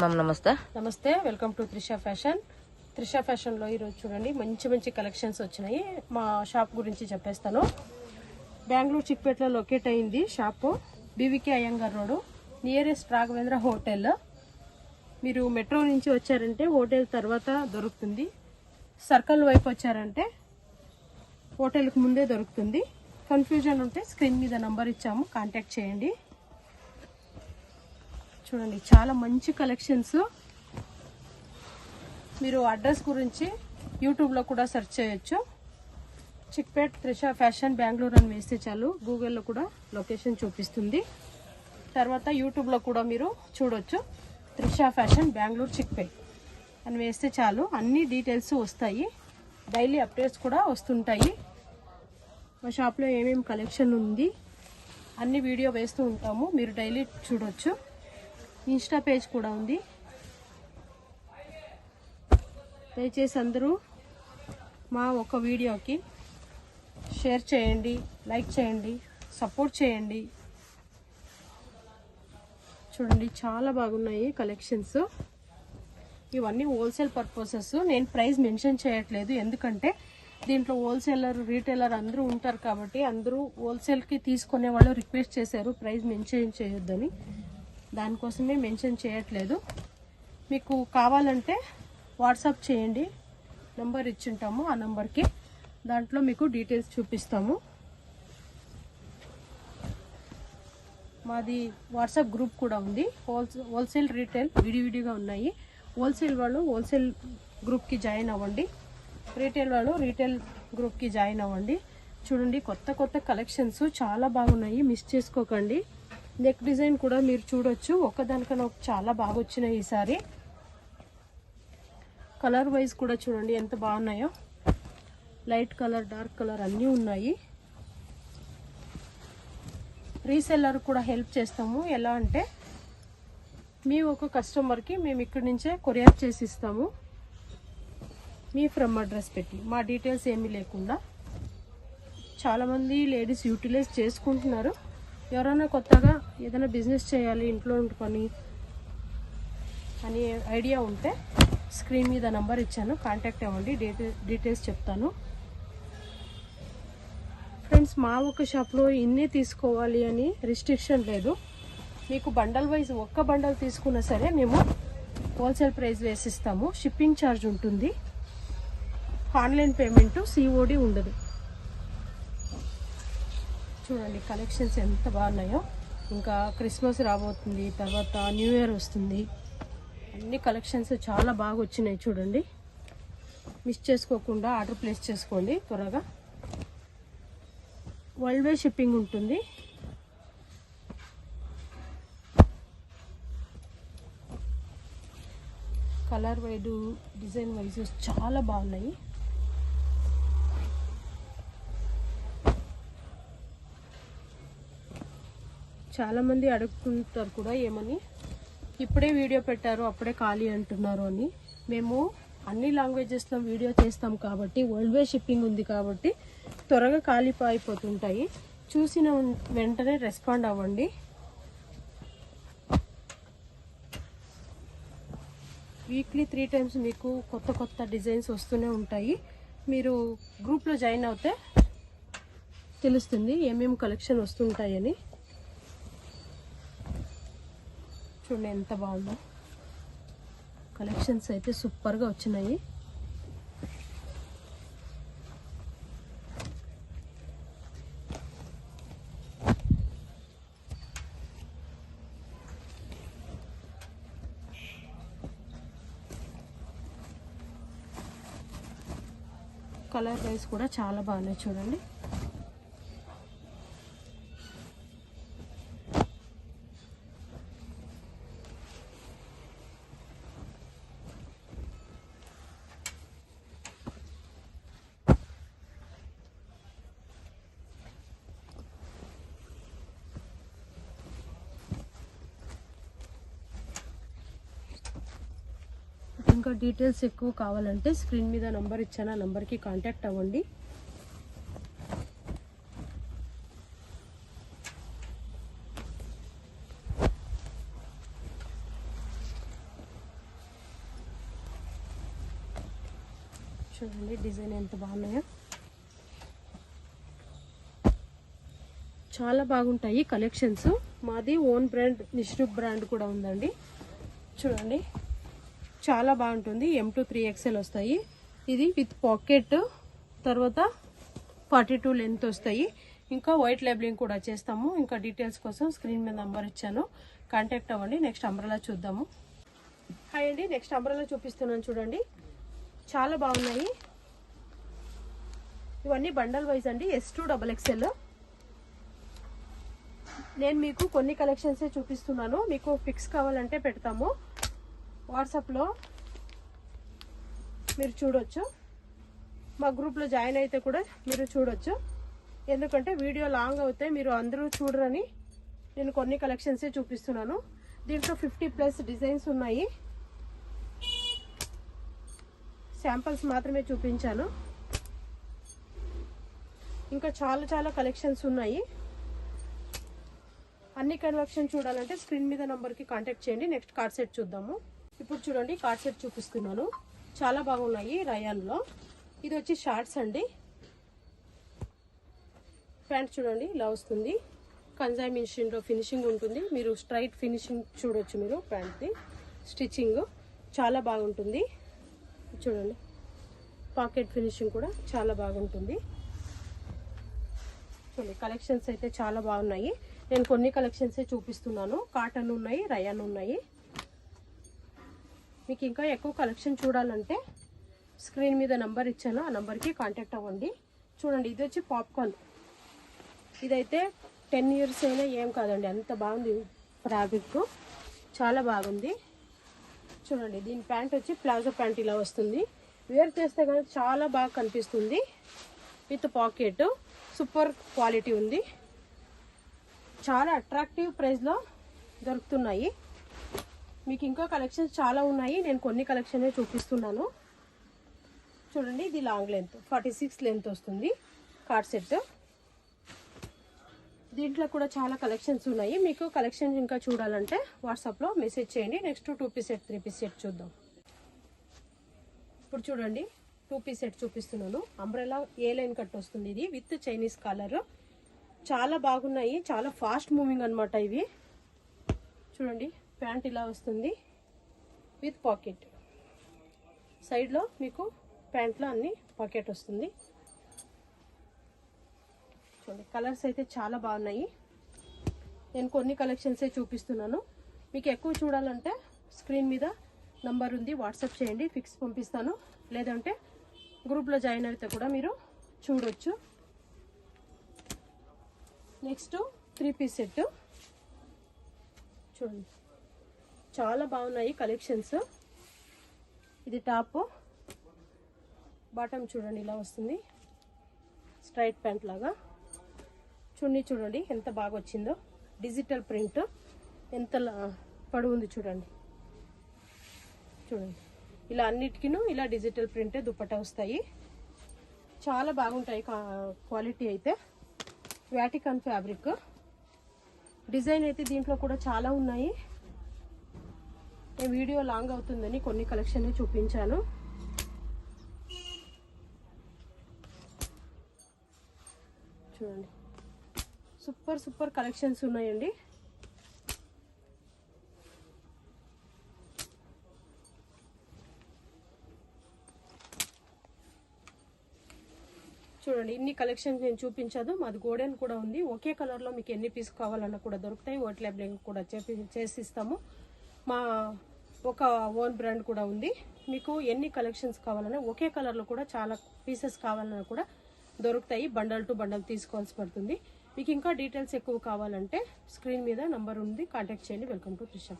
నమస్తే నమస్తే, welcome to Trisha fashion. Trisha ఫ్యాషన్లో ఈరోజు చూడండి మంచి మంచి కలెక్షన్స్ వచ్చినాయి. మా షాప్ గురించి చెప్పేస్తాను. బెంగళూరు చిక్పేటలో లొకేట్ అయింది shop. B V K Iyengar road, nearest Raghavendra hotel. మీరు మెట్రో నుంచి వచ్చారంటే హోటల్ తర్వాత దొరుకుతుంది. సర్కిల్ వైపు వచ్చారంటే హోటల్కి ముందే దొరుకుతుంది. కన్ఫ్యూజన్ ఉంటే స్క్రీన్ మీద నంబర్ ఇచ్చాము, కాంటాక్ట్ చేయండి. చూడండి చాలా మంచి కలెక్షన్స్. మీరు అడ్రస్ గురించి యూట్యూబ్లో కూడా సెర్చ్ చేయొచ్చు. చిక్పేట్ త్రిష ఫ్యాషన్ బెంగళూరు అని వేస్తే చాలు, గూగుల్లో కూడా లొకేషన్ చూపిస్తుంది. తర్వాత యూట్యూబ్లో కూడా మీరు చూడొచ్చు. త్రిష ఫ్యాషన్ బెంగళూరు చిక్పేట్ అని వేస్తే చాలు, అన్ని డీటెయిల్స్ వస్తాయి. డైలీ అప్డేట్స్ కూడా వస్తుంటాయి. మా షాప్లో ఏమేమి కలెక్షన్ ఉంది అన్ని వీడియో వేస్తూ ఉంటాము, మీరు డైలీ చూడొచ్చు. ఇన్స్టా పేజ్ కూడా ఉంది. దయచేసి అందరూ మా ఒక వీడియోకి షేర్ చేయండి, లైక్ చేయండి, సపోర్ట్ చేయండి. చూడండి చాలా బాగున్నాయి కలెక్షన్స్. ఇవన్నీ హోల్సేల్ పర్పసెస్. నేను ప్రైస్ మెన్షన్ చేయట్లేదు, ఎందుకంటే దీంట్లో హోల్సేలర్ రీటైలర్ అందరూ ఉంటారు కాబట్టి అందరూ హోల్సేల్కి తీసుకునే వాళ్ళు రిక్వెస్ట్ చేశారు ప్రైస్ మెన్షన్ చేయొద్దని. దానికోసమే మెన్షన్ చేయట్లేదు. మీకు కావాలంటే వాట్సాప్ చేయండి, నంబర్ ఇచ్చింటాము. ఆ నంబర్కి దాంట్లో మీకు డీటెయిల్స్ చూపిస్తాము. మాది వాట్సాప్ గ్రూప్ కూడా ఉంది. హోల్సేల్ రీటైల్ విడివిడిగా ఉన్నాయి. హోల్సేల్ వాళ్ళు హోల్సేల్ గ్రూప్కి జాయిన్ అవ్వండి, రీటైల్ వాళ్ళు రీటైల్ గ్రూప్కి జాయిన్ అవ్వండి. చూడండి కొత్త కొత్త కలెక్షన్స్ చాలా బాగున్నాయి, మిస్ చేసుకోకండి. నెక్ డిజైన్ కూడా మీరు చూడొచ్చు, ఒక్కదానికన్నా చాలా బాగా వచ్చినాయి ఈసారి. కలర్ వైజ్ కూడా చూడండి ఎంత బాగున్నాయో. లైట్ కలర్, డార్క్ కలర్ అన్నీ ఉన్నాయి. రీసెల్లర్ కూడా హెల్ప్ చేస్తాము. ఎలా అంటే మీ ఒక కస్టమర్కి మేము ఇక్కడి నుంచే కొరియర్ చేసి ఇస్తాము, మీ ఫ్రమ్ అడ్రస్ పెట్టి, మా డీటెయిల్స్ ఏమీ లేకుండా. చాలామంది లేడీస్ యూటిలైజ్ చేసుకుంటున్నారు. ఎవరైనా కొత్తగా ఏదైనా బిజినెస్ చేయాలి ఇంట్లో ఉంటుకొని అని ఐడియా ఉంటే స్క్రీన్ మీద నంబర్ ఇచ్చాను, కాంటాక్ట్ అవ్వండి, డీటెయిల్స్ చెప్తాను. ఫ్రెండ్స్, మా ఒక షాప్లో ఇన్నే తీసుకోవాలి అని రిస్ట్రిక్షన్ లేదు. మీకు బండల్ వైజ్ ఒక్క బండల్ తీసుకున్నా సరే మేము హోల్సేల్ ప్రైస్ వేసిస్తాము. షిప్పింగ్ ఛార్జ్ ఉంటుంది. ఆన్లైన్ పేమెంట్, సిఓడి ఉండదు. చూడండి కలెక్షన్స్ ఎంత బాగున్నాయో. ఇంకా క్రిస్మస్ రాబోతుంది, తర్వాత న్యూ ఇయర్ వస్తుంది. అన్ని కలెక్షన్స్ చాలా బాగా వచ్చినాయి. చూడండి, మిస్ చేసుకోకుండా ఆర్డర్ ప్లేస్ చేసుకోండి త్వరగా. వరల్డ్ వైడ్ షిప్పింగ్ ఉంటుంది. కలర్ వైడ్, డిజైన్ వైజ్ చాలా బాగున్నాయి. చాలామంది అడుగుతుంటారు కూడా ఏమని, ఇప్పుడే వీడియో పెట్టారు అప్పుడే ఖాళీ అంటున్నారు అని. మేము అన్ని లాంగ్వేజెస్లో వీడియో చేస్తాం కాబట్టి, వరల్డ్ వైడ్ షిప్పింగ్ ఉంది కాబట్టి త్వరగా ఖాళీ అయిపోతుంటాయి. చూసిన వెంటనే రెస్పాండ్ అవ్వండి. వీక్లీ 3 times మీకు కొత్త కొత్త డిజైన్స్ వస్తూనే ఉంటాయి. మీరు గ్రూప్లో జాయిన్ అవుతే తెలుస్తుంది ఏమేమి కలెక్షన్ వస్తుంటాయని. చూడండి ఎంత బాగుందో, కలెక్షన్స్ అయితే సూపర్గా వచ్చినాయి. కలర్ వైజ్ కూడా చాలా బాగున్నాయి చూడండి. ఇంకా డీటెయిల్స్ ఎక్కువ కావాలంటే స్క్రీన్ మీద నంబర్ ఇచ్చాను, ఆ నంబర్కి కాంటాక్ట్ అవ్వండి. చూడండి డిజైన్ ఎంత బాగున్నాయో, చాలా బాగుంటాయి కలెక్షన్స్. మాది ఓన్ బ్రాండ్ నిష్రూప్ బ్రాండ్ కూడా ఉందండి. చూడండి చాలా బాగుంటుంది. M2 3XL వస్తాయి. ఇది విత్ పాకెట్, తర్వాత 42 లెంత్ వస్తాయి. ఇంకా వైట్ లేబులింగ్ కూడా చేస్తాము. ఇంకా డీటెయిల్స్ కోసం స్క్రీన్ మీద నంబర్ ఇచ్చాను, కాంటాక్ట్ అవ్వండి. నెక్స్ట్ అంబ్రెలా చూద్దాము. హాయ్ అండి, నెక్స్ట్ అంబ్రెలా చూపిస్తున్నాను చూడండి. చాలా బాగున్నాయి. ఇవన్నీ బండల్ వైజ్ అండి, S2 XXL. నేను మీకు కొన్ని కలెక్షన్సే చూపిస్తున్నాను. మీకు పిక్స్ కావాలంటే పెడతాము, వాట్సాప్లో మీరు చూడొచ్చు. మా గ్రూప్లో జాయిన్ అయితే కూడా మీరు చూడొచ్చు. ఎందుకంటే వీడియో లాంగ్ అవుతే మీరు అందరూ చూడరని నేను కొన్ని కలెక్షన్సే చూపిస్తున్నాను. దీంట్లో 50+ డిజైన్స్ ఉన్నాయి. శాంపిల్స్ మాత్రమే చూపించాను. ఇంకా చాలా కలెక్షన్స్ ఉన్నాయి. అన్ని కలెక్షన్ చూడాలంటే స్క్రీన్ మీద నంబర్కి కాంటాక్ట్ చేయండి. నెక్స్ట్ కార్డ్ సెట్ చూద్దాము. ఇప్పుడు చూడండి కార్డ్ సెట్ చూపిస్తున్నాను. చాలా బాగున్నాయి రయాన్లో. ఇది వచ్చి షార్ట్స్ అండి. ప్యాంట్ చూడండి ఇలా వస్తుంది. కంజాయ్ మిషన్లో ఫినిషింగ్ ఉంటుంది. మీరు స్ట్రైట్ ఫినిషింగ్ చూడొచ్చు. మీరు ప్యాంట్ది స్టిచ్చింగ్ చాలా బాగుంటుంది. చూడండి పాకెట్ ఫినిషింగ్ కూడా చాలా బాగుంటుంది. చూడండి కలెక్షన్స్ అయితే చాలా బాగున్నాయి. నేను కొన్ని కలెక్షన్సే చూపిస్తున్నాను. కాటన్ ఉన్నాయి, రయాన్ ఉన్నాయి. మీకు ఇంకా ఎక్కువ కలెక్షన్ చూడాలంటే స్క్రీన్ మీద నంబర్ ఇచ్చాను, ఆ నంబర్కి కాంటాక్ట్ అవ్వండి. చూడండి ఇది వచ్చి పాప్కార్న్. ఇదైతే 10 years అయినా ఏం కాదండి, అంత బాగుంది. ఫ్యాబ్రిక్ చాలా బాగుంది. చూడండి దీని ప్యాంట్ వచ్చి ప్లాజో ప్యాంట్ ఇలా వస్తుంది. వేర్ చేస్తే కనుక చాలా బాగా కనిపిస్తుంది. విత్ పాకెట్ సూపర్ క్వాలిటీ ఉంది. చాలా అట్రాక్టివ్ ప్రైస్లో దొరుకుతున్నాయి. మీకు ఇంకా కలెక్షన్స్ చాలా ఉన్నాయి. నేను కొన్ని కలెక్షనే చూపిస్తున్నాను. చూడండి ఇది లాంగ్ లెంత్ 46 లెంత్ వస్తుంది కార్డ్ సెట్. దీంట్లో కూడా చాలా కలెక్షన్స్ ఉన్నాయి. మీకు కలెక్షన్స్ ఇంకా చూడాలంటే వాట్సాప్లో మెసేజ్ చేయండి. Next 2 piece set 3 piece set చూద్దాం. ఇప్పుడు చూడండి 2 పీస్ సెట్ చూపిస్తున్నాను. అంబ్రెలా ఏ లైన్ కట్ వస్తుంది. ఇది విత్ చైనీస్ కలర్. చాలా బాగున్నాయి. చాలా ఫాస్ట్ మూవింగ్ అనమాట ఇవి. చూడండి ప్యాంట్ ఇలా వస్తుంది విత్ పాకెట్. సైడ్లో మీకు ప్యాంట్లో అన్ని పాకెట్ వస్తుంది. చూడండి కలర్స్ అయితే చాలా బాగున్నాయి. నేను కొన్ని కలెక్షన్సే చూపిస్తున్నాను. మీకు ఎక్కువ చూడాలంటే స్క్రీన్ మీద నంబర్ ఉంది, వాట్సాప్ చేయండి, ఫిక్స్ పంపిస్తాను. లేదంటే గ్రూప్లో జాయిన్ అయితే కూడా మీరు చూడొచ్చు. నెక్స్ట్ 3 పీస్ సెట్ చూడండి చాలా బాగున్నాయి కలెక్షన్స్. ఇది టాప్, బాటమ్ చూడండి ఇలా వస్తుంది స్ట్రైట్ ప్యాంట్ లాగా. చున్నీ చూడండి ఎంత బాగా వచ్చిందో. డిజిటల్ ప్రింట్ ఎంత పొడవు ఉంది చూడండి. చూడండి ఇలా అన్నిటికీను ఇలా డిజిటల్ ప్రింటే దుపట్టా వస్తాయి. చాలా బాగుంటాయి క్వాలిటీ అయితే. Vatican fabric. డిజైన్ అయితే దీంట్లో కూడా చాలా ఉన్నాయి. వీడియో లాంగ్ అవుతుందని కొన్ని కలెక్షన్ చూపించాను. చూడండి సూపర్ కలెక్షన్స్ ఉన్నాయండి. చూడండి ఇన్ని కలెక్షన్స్ నేను చూపించదు. మాది గోడెన్ కూడా ఉంది. ఒకే కలర్లో మీకు ఎన్ని పీస్ కావాలన్నా కూడా దొరుకుతాయి. వైట్ లేబులింగ్ కూడా చేసిస్తాము. మా ఒక ఓన్ బ్రాండ్ కూడా ఉంది. మీకు ఎన్ని కలెక్షన్స్ కావాలన్నా ఒకే కలర్లో కూడా చాలా పీసెస్ కావాలన్నా కూడా దొరుకుతాయి. బండల్ టు బండల్ తీసుకోవాల్సి పడుతుంది. మీకు ఇంకా డీటెయిల్స్ ఎక్కువ కావాలంటే స్క్రీన్ మీద నంబర్ ఉంది, కాంటాక్ట్ చేయండి. Welcome to Trisha.